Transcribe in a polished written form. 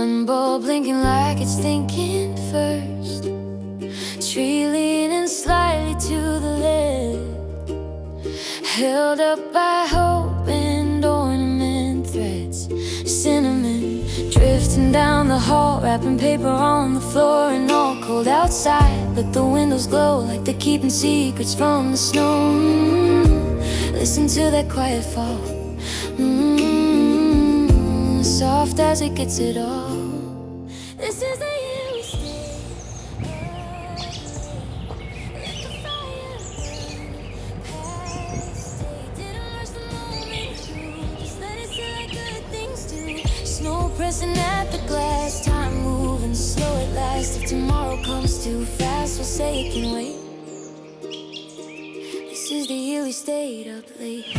One bulb blinking like it's thinking first. Tree leaning slightly to the left, held up by hope and ornament threads. Cinnamon drifting down the hall, wrapping paper on the floor, and all cold outside, but the windows glow like they're keeping secrets from the snow. Listen to that quiet fall, soft as it gets it all. This is the year we stay. Let the fire burn past day. Didn't rush the moment through, just let it sit like good things do. Snow pressing at the glass, time moving slow at last. If tomorrow comes too fast, we'll say it can wait. This is the year we stayed up late.